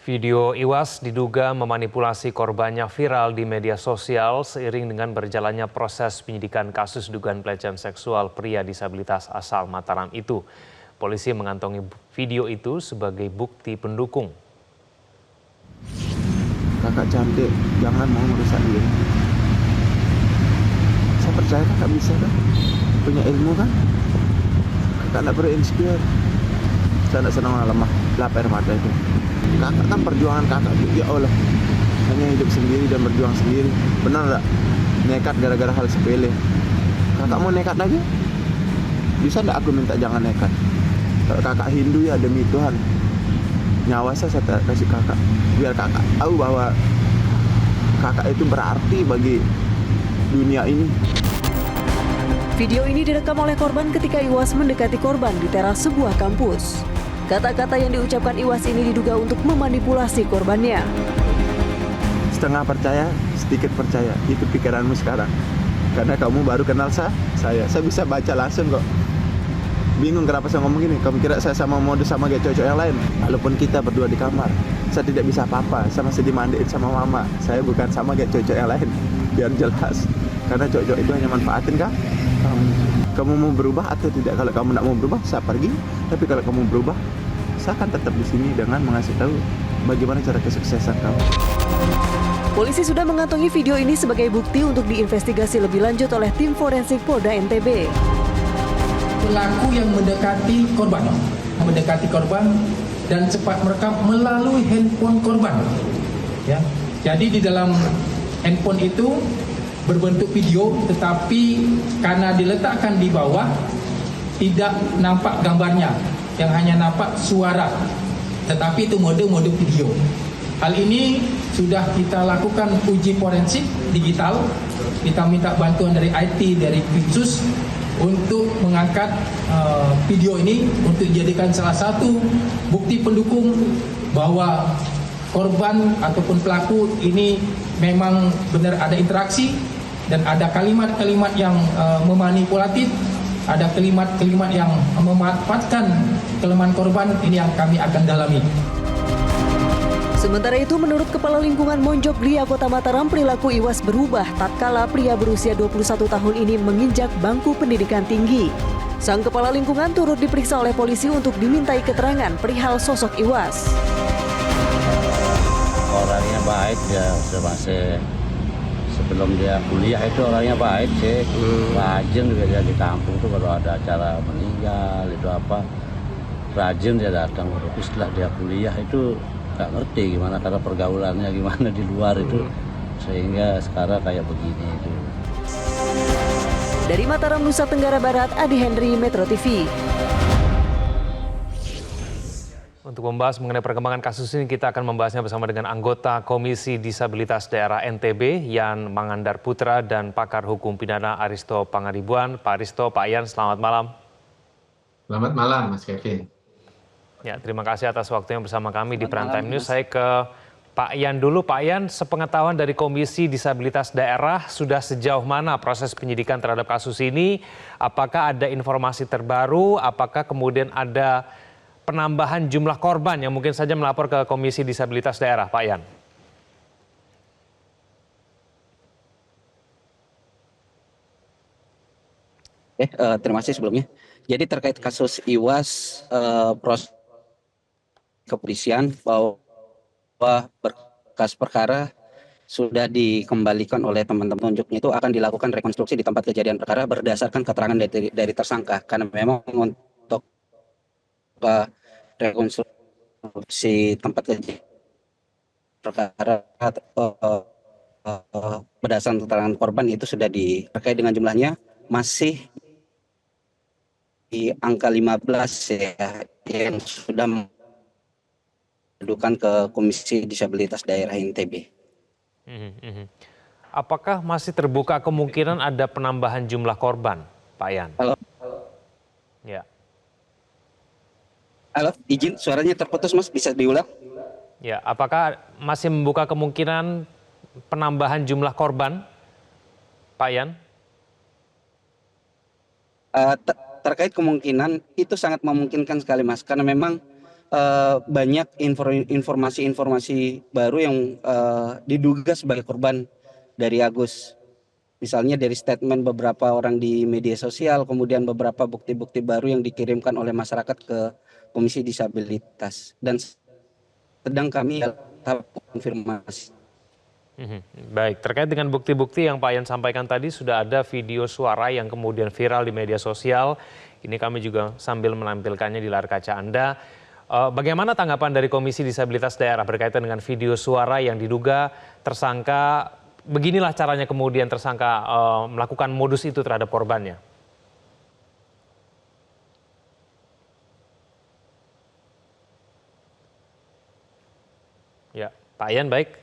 Video Iwas diduga memanipulasi korbannya viral di media sosial seiring dengan berjalannya proses penyidikan kasus dugaan pelecehan seksual pria disabilitas asal Mataram itu. Polisi mengantongi video itu sebagai bukti pendukung. Kakak cantik, jangan mau merusak diri. Saya percaya kakak bisa kan? Punya ilmu kan? Kakak tak perlu insecure. Saya tak senang orang lemah, lapar mata itu. Kakak kan perjuangan kakak, ya Allah. Hanya hidup sendiri dan berjuang sendiri. Benar tak? Nekat gara-gara hal sepele. Kakak mau nekat lagi? Bisa tak aku minta jangan nekat? Kalau kakak Hindu ya demi Tuhan. Nyawa saya kasih kakak. Biar kakak tahu bahwa kakak itu berarti bagi dunia ini. Video ini direkam oleh korban ketika Iwas mendekati korban di teras sebuah kampus. Kata-kata yang diucapkan Iwas ini diduga untuk memanipulasi korbannya. Setengah percaya, sedikit percaya. Itu pikiranmu sekarang. Karena kamu baru kenal saya. Saya bisa baca langsung kok. Bingung kenapa saya ngomong gini. Kamu kira saya sama mode sama kayak cowok-cowok yang lain? Walaupun kita berdua di kamar, saya tidak bisa apa-apa. Saya masih dimandiin sama mama. Saya bukan sama kayak cowok-cowok yang lain. Biar jelas. Karena cowok-cowok itu hanya manfaatin kah? Kamu mau berubah atau tidak? Kalau kamu tidak mau berubah, saya pergi. Tapi kalau kamu berubah, saya akan tetap di sini dengan mengasih tahu bagaimana cara kesuksesan kamu. Polisi sudah mengantongi video ini sebagai bukti untuk diinvestigasi lebih lanjut oleh tim forensik Polda NTB. Pelaku yang mendekati korban dan cepat merekam melalui handphone korban. Ya, jadi di dalam handphone itu berbentuk video, tetapi karena diletakkan di bawah tidak nampak gambarnya, yang hanya nampak suara, tetapi itu mode video. Hal ini sudah kita lakukan uji forensik digital. Kita minta bantuan dari IT, dari Pitsus untuk mengangkat video ini untuk dijadikan salah satu bukti pendukung bahwa korban ataupun pelaku ini memang benar ada interaksi dan ada kalimat-kalimat yang memanipulatif, ada kalimat-kalimat yang memanfaatkan kelemahan korban. Ini yang kami akan dalami. Sementara itu, menurut Kepala Lingkungan Monjok Gria Kota Mataram, perilaku Iwas berubah tatkala pria berusia 21 tahun ini menginjak bangku pendidikan tinggi. Sang Kepala Lingkungan turut diperiksa oleh polisi untuk dimintai keterangan perihal sosok Iwas. Orangnya baik ya, masih sebelum dia kuliah itu orangnya baik sih. Rajin juga dia di kampung tuh kalau ada acara meninggal itu apa, rajin dia datang. Tapi setelah dia kuliah itu nggak ngerti gimana cara pergaulannya gimana di luar itu, sehingga sekarang kayak begini itu. Dari Mataram, Nusa Tenggara Barat, Adi Henry, Metro TV. Untuk membahas mengenai perkembangan kasus ini, kita akan membahasnya bersama dengan anggota Komisi Disabilitas Daerah NTB, Yan Mangandar Putra, dan pakar hukum pidana Aristo Pangaribuan. Pak Aristo, Pak Yan, selamat malam. Selamat malam, Mas Kevin. Ya, terima kasih atas waktunya bersama kami di Prime Time News. Saya ke Pak Yan dulu. Pak Yan, sepengetahuan dari Komisi Disabilitas Daerah, sudah sejauh mana proses penyidikan terhadap kasus ini? Apakah ada informasi terbaru? Apakah kemudian ada penambahan jumlah korban yang mungkin saja melapor ke Komisi Disabilitas Daerah, Pak Yan? Terima kasih sebelumnya. Jadi terkait kasus Iwas, proses kepolisian bahwa berkas perkara sudah dikembalikan oleh teman-teman unjuknya itu akan dilakukan rekonstruksi di tempat kejadian perkara berdasarkan keterangan dari tersangka, karena memang untuk rekonstruksi tempat kejadian perkara berdasarkan keterangan korban itu sudah terkait dengan jumlahnya masih di angka 15 ya, yang sudah mengadukan ke Komisi Disabilitas Daerah NTB. Apakah masih terbuka kemungkinan ada penambahan jumlah korban, Pak Yan? Halo. Ya. Halo, izin suaranya terputus Mas, bisa diulang? Ya, apakah masih membuka kemungkinan penambahan jumlah korban, Pak Yan? Terkait kemungkinan itu sangat memungkinkan sekali Mas, karena memang banyak informasi-informasi baru yang diduga sebagai korban dari Agus. Misalnya dari statement beberapa orang di media sosial, kemudian beberapa bukti-bukti baru yang dikirimkan oleh masyarakat ke Komisi Disabilitas. Dan sedang kami tahap konfirmasi. Baik, terkait dengan bukti-bukti yang Pak Yan sampaikan tadi, sudah ada video suara yang kemudian viral di media sosial. Ini kami juga sambil menampilkannya di layar kaca Anda. Bagaimana tanggapan dari Komisi Disabilitas Daerah berkaitan dengan video suara yang diduga tersangka, beginilah caranya kemudian tersangka melakukan modus itu terhadap korbannya? Ya, Pak Yan, baik.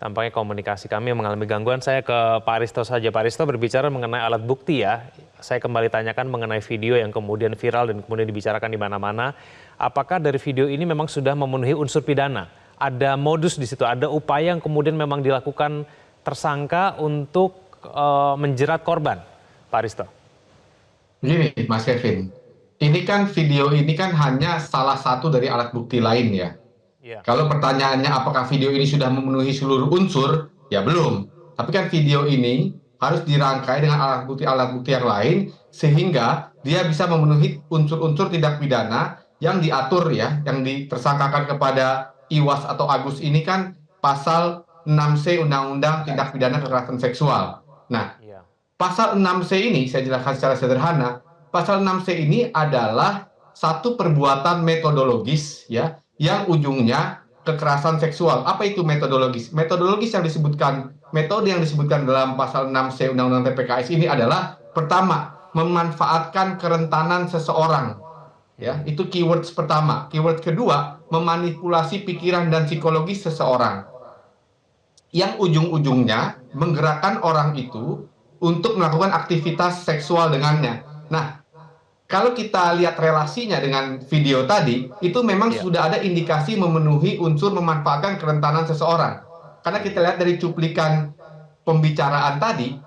Tampaknya komunikasi kami mengalami gangguan. Saya ke Pak Aristo saja. Pak Aristo berbicara mengenai alat bukti ya. Saya kembali tanyakan mengenai video yang kemudian viral dan kemudian dibicarakan di mana-mana. Apakah dari video ini memang sudah memenuhi unsur pidana? Ada modus di situ, ada upaya yang kemudian memang dilakukan tersangka untuk menjerat korban, Pak Aristo? Begini, Mas Kevin, ini kan video ini kan hanya salah satu dari alat bukti lain ya. Kalau pertanyaannya apakah video ini sudah memenuhi seluruh unsur, ya belum. Tapi kan video ini harus dirangkai dengan alat bukti yang lain sehingga dia bisa memenuhi unsur-unsur tindak pidana yang diatur ya, yang ditersangkakan kepada Iwas atau Agus ini kan pasal 6C Undang-Undang Tindak Pidana Kekerasan Seksual. Nah, pasal 6C ini saya jelaskan secara sederhana. Pasal 6C ini adalah satu perbuatan metodologis ya, yang ujungnya kekerasan seksual. Apa itu metodologis? Metodologis yang disebutkan, metode yang disebutkan dalam pasal 6C Undang-Undang TPKS ini adalah pertama, memanfaatkan kerentanan seseorang. Ya, itu keywords pertama. Keyword kedua, memanipulasi pikiran dan psikologis seseorang. Yang ujung-ujungnya menggerakkan orang itu untuk melakukan aktivitas seksual dengannya. Nah, kalau kita lihat relasinya dengan video tadi, itu memang sudah ada indikasi memenuhi unsur memanfaatkan kerentanan seseorang. Karena kita lihat dari cuplikan pembicaraan tadi,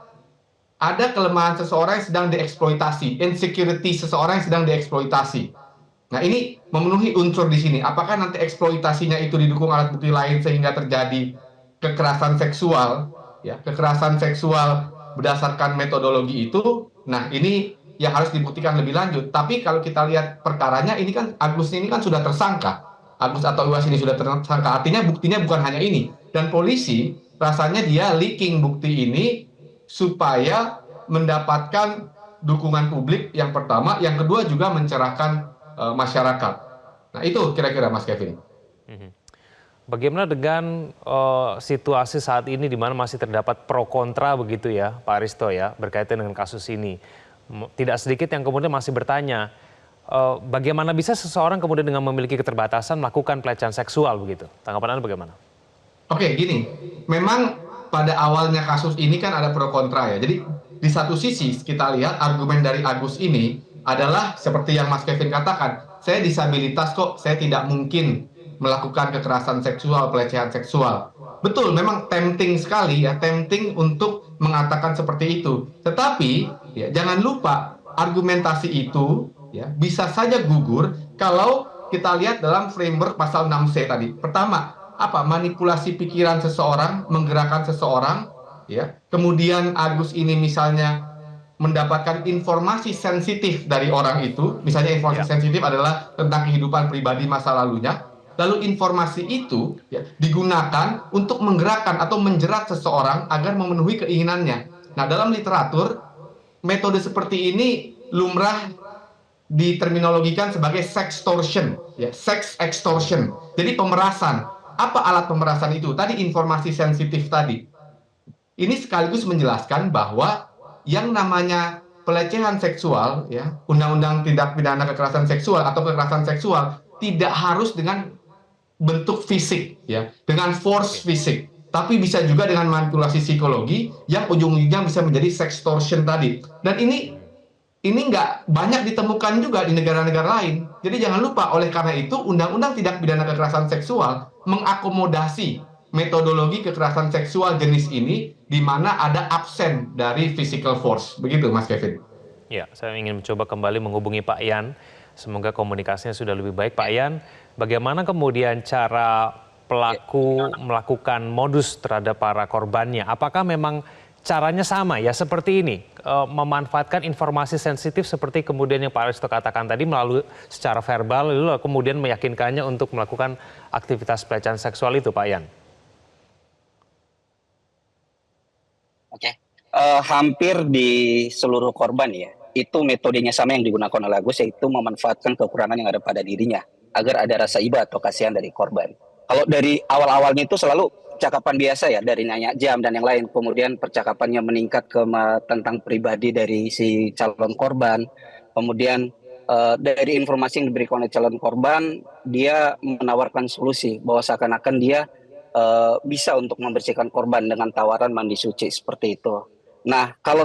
ada kelemahan seseorang yang sedang dieksploitasi, insecurity seseorang yang sedang dieksploitasi. Nah, ini memenuhi unsur di sini. Apakah nanti eksploitasinya itu didukung alat bukti lain sehingga terjadi kekerasan seksual, ya, kekerasan seksual berdasarkan metodologi itu? Nah, ini yang harus dibuktikan lebih lanjut. Tapi kalau kita lihat perkaranya, ini kan Agus ini kan sudah tersangka. Agus atau Iwas ini sudah tersangka. Artinya buktinya bukan hanya ini. Dan polisi rasanya dia leaking bukti ini supaya mendapatkan dukungan publik yang pertama, yang kedua juga mencerahkan masyarakat. Nah, itu kira-kira Mas Kevin. Bagaimana dengan situasi saat ini di mana masih terdapat pro kontra begitu ya, Pak Aristo ya, berkaitan dengan kasus ini? Tidak sedikit yang kemudian masih bertanya, bagaimana bisa seseorang kemudian dengan memiliki keterbatasan melakukan pelecehan seksual begitu? Tanggapan Anda bagaimana? Oke, gini, memang pada awalnya kasus ini kan ada pro kontra ya. Jadi di satu sisi kita lihat argumen dari Agus ini adalah seperti yang Mas Kevin katakan, saya disabilitas kok, saya tidak mungkin melakukan kekerasan seksual, pelecehan seksual. Betul, memang tempting sekali ya, tempting untuk mengatakan seperti itu. Tetapi ya, jangan lupa argumentasi itu ya bisa saja gugur kalau kita lihat dalam framework pasal 6C tadi. Pertama, apa? Manipulasi pikiran seseorang, menggerakkan seseorang, ya. Kemudian Agus ini misalnya mendapatkan informasi sensitif dari orang itu, misalnya informasi sensitif adalah tentang kehidupan pribadi masa lalunya. Lalu informasi itu ya, digunakan untuk menggerakkan atau menjerat seseorang agar memenuhi keinginannya. Nah, dalam literatur, metode seperti ini lumrah diterminologikan sebagai sextortion, ya, sex extortion. Jadi pemerasan. Apa alat pemerasan itu? Tadi informasi sensitif tadi. Ini sekaligus menjelaskan bahwa yang namanya pelecehan seksual, ya, Undang-Undang Tindak Pidana Kekerasan Seksual atau kekerasan seksual tidak harus dengan bentuk fisik, ya, dengan force fisik, tapi bisa juga dengan manipulasi psikologi yang ujung-ujungnya bisa menjadi sextortion tadi. Dan ini nggak banyak ditemukan juga di negara-negara lain. Jadi jangan lupa, oleh karena itu Undang-Undang Tindak Pidana Kekerasan Seksual mengakomodasi metodologi kekerasan seksual jenis ini di mana ada absen dari physical force. Begitu Mas Kevin. Ya, saya ingin mencoba kembali menghubungi Pak Yan. Semoga komunikasinya sudah lebih baik. Pak Ian, bagaimana kemudian cara pelaku melakukan modus terhadap para korbannya? Apakah memang caranya sama ya seperti ini? Memanfaatkan informasi sensitif seperti kemudian yang Pak Aristo katakan tadi melalui secara verbal, lalu kemudian meyakinkannya untuk melakukan aktivitas pelecehan seksual itu, Pak Ian? Oke. Hampir di seluruh korban ya, itu metodenya sama yang digunakan oleh Agus, yaitu memanfaatkan kekurangan yang ada pada dirinya agar ada rasa iba atau kasihan dari korban. Kalau dari awal-awalnya itu selalu percakapan biasa ya, dari nanya jam dan yang lain, kemudian percakapannya meningkat ke tentang pribadi dari si calon korban, kemudian dari informasi yang diberikan oleh calon korban, dia menawarkan solusi bahwa seakan-akan dia bisa untuk membersihkan korban dengan tawaran mandi suci seperti itu. Nah, kalau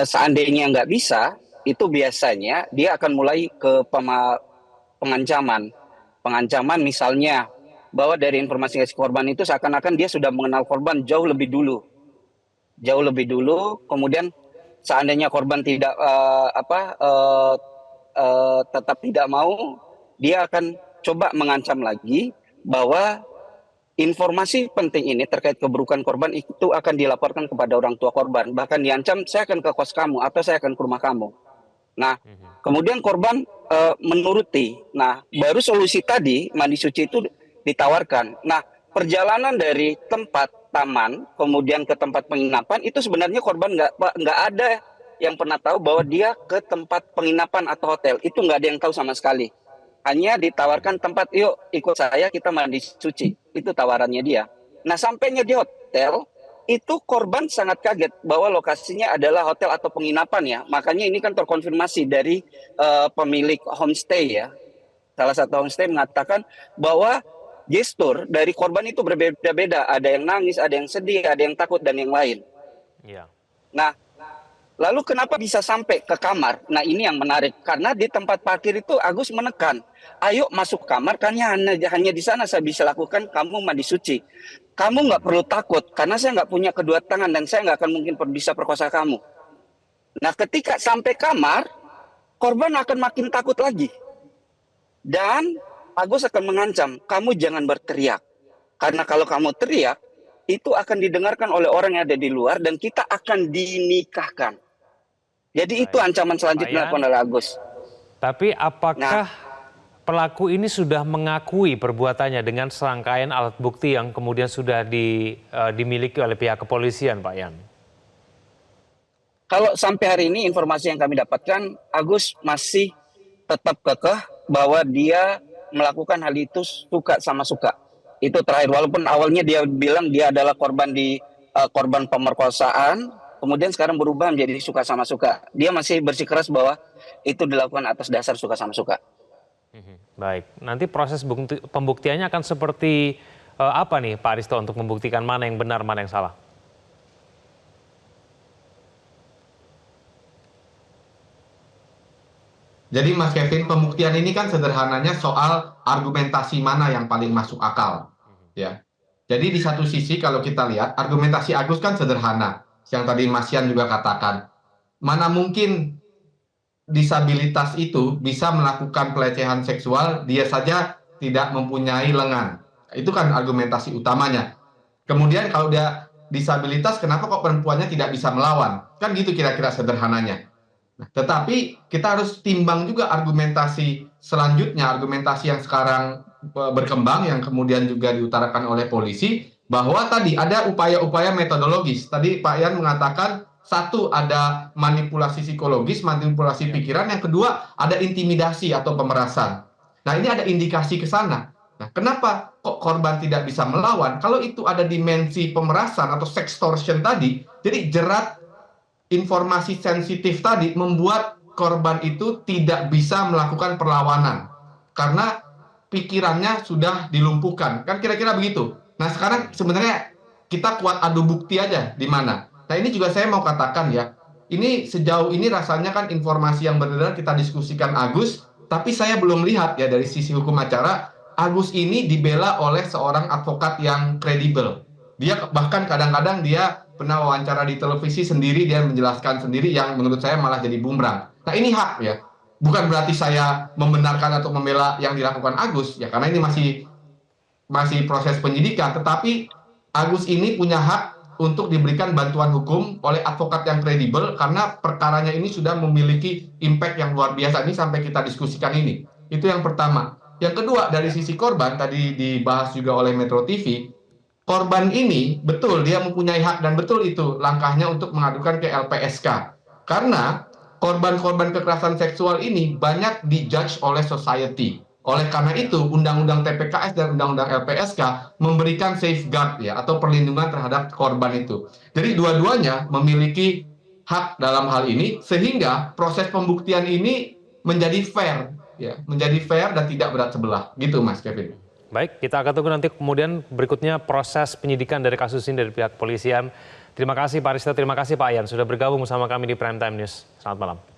seandainya nggak bisa, itu biasanya dia akan mulai ke pengancaman. Pengancaman misalnya bahwa dari informasi si korban itu seakan-akan dia sudah mengenal korban jauh lebih dulu. Jauh lebih dulu, kemudian seandainya korban tidak tetap tidak mau, dia akan coba mengancam lagi bahwa informasi penting ini terkait keburukan korban itu akan dilaporkan kepada orang tua korban. Bahkan diancam, saya akan ke kos kamu atau saya akan ke rumah kamu. Nah, kemudian korban menuruti. Nah, baru solusi tadi, mandi suci itu ditawarkan. Nah, perjalanan dari tempat taman, kemudian ke tempat penginapan, itu sebenarnya korban nggak ada yang pernah tahu bahwa dia ke tempat penginapan atau hotel. Itu nggak ada yang tahu sama sekali. Hanya ditawarkan tempat, yuk ikut saya kita mandi suci. Itu tawarannya dia. Nah, sampainya di hotel, itu korban sangat kaget bahwa lokasinya adalah hotel atau penginapan ya. Makanya ini kan terkonfirmasi dari pemilik homestay ya. Salah satu homestay mengatakan bahwa gestur dari korban itu berbeda-beda. Ada yang nangis, ada yang sedih, ada yang takut, dan yang lain. Iya. Nah, lalu kenapa bisa sampai ke kamar? Nah, ini yang menarik. Karena di tempat parkir itu Agus menekan, ayo masuk kamar, karena hanya di sana saya bisa lakukan kamu mandi suci. Kamu nggak perlu takut, karena saya nggak punya kedua tangan dan saya nggak akan mungkin bisa perkosa kamu. Nah, ketika sampai kamar, korban akan makin takut lagi. Dan Agus akan mengancam, kamu jangan berteriak. Karena kalau kamu teriak, itu akan didengarkan oleh orang yang ada di luar dan kita akan dinikahkan. Jadi itu ancaman selanjutnya dilakukan oleh Agus. Tapi apakah pelaku ini sudah mengakui perbuatannya dengan serangkaian alat bukti yang kemudian sudah dimiliki oleh pihak kepolisian, Pak Ian? Kalau sampai hari ini informasi yang kami dapatkan, Agus masih tetap kekeh bahwa dia melakukan hal itu suka sama suka. Itu terakhir, walaupun awalnya dia bilang dia adalah korban pemerkosaan, kemudian sekarang berubah menjadi suka sama suka. Dia masih bersikeras bahwa itu dilakukan atas dasar suka sama suka. Baik, nanti proses pembuktiannya akan seperti apa nih Pak Aristo untuk membuktikan mana yang benar, mana yang salah? Jadi Mas Kevin, pembuktian ini kan sederhananya soal argumentasi mana yang paling masuk akal, ya. Jadi di satu sisi kalau kita lihat argumentasi Agus kan sederhana, yang tadi Mas Ian juga katakan, mana mungkin disabilitas itu bisa melakukan pelecehan seksual, dia saja tidak mempunyai lengan. Itu kan argumentasi utamanya. Kemudian kalau dia disabilitas, kenapa kok perempuannya tidak bisa melawan? Kan gitu kira-kira sederhananya. Nah, tetapi kita harus timbang juga argumentasi selanjutnya, argumentasi yang sekarang berkembang, yang kemudian juga diutarakan oleh polisi, bahwa tadi ada upaya-upaya metodologis. Tadi Pak Ian mengatakan, satu ada manipulasi psikologis, manipulasi pikiran, yang kedua ada intimidasi atau pemerasan. Nah, ini ada indikasi ke sana. Nah, kenapa kok korban tidak bisa melawan? Kalau itu ada dimensi pemerasan atau sextortion tadi, jadi jerat informasi sensitif tadi membuat korban itu tidak bisa melakukan perlawanan karena pikirannya sudah dilumpuhkan. Kan kira-kira begitu. Nah, sekarang sebenarnya kita kuat adu bukti aja di mana. Nah, ini juga saya mau katakan ya, ini sejauh ini rasanya kan informasi yang beredar kita diskusikan Agus, tapi saya belum lihat ya dari sisi hukum acara, Agus ini dibela oleh seorang advokat yang kredibel. Dia bahkan kadang-kadang dia pernah wawancara di televisi sendiri, dia menjelaskan sendiri yang menurut saya malah jadi bumerang. Nah, ini hak ya. bukan berarti saya membenarkan atau membela yang dilakukan Agus, ya karena ini masih proses penyidikan, tetapi Agus ini punya hak untuk diberikan bantuan hukum oleh advokat yang kredibel karena perkaranya ini sudah memiliki impact yang luar biasa ini sampai kita diskusikan ini. Itu yang pertama. Yang kedua, dari sisi korban, tadi dibahas juga oleh Metro TV, korban ini betul dia mempunyai hak dan betul itu langkahnya untuk mengadukan ke LPSK. Karena korban-korban kekerasan seksual ini banyak dijudge oleh society. Oleh karena itu, Undang-Undang TPKS dan Undang-Undang LPSK memberikan safeguard ya atau perlindungan terhadap korban itu. Jadi dua-duanya memiliki hak dalam hal ini sehingga proses pembuktian ini menjadi fair ya, menjadi fair dan tidak berat sebelah. Gitu Mas Kevin. Baik, kita akan tunggu nanti kemudian berikutnya proses penyidikan dari kasus ini dari pihak kepolisian. Terima kasih Pak Arista, terima kasih Pak Yan sudah bergabung bersama kami di Prime Time News. Selamat malam.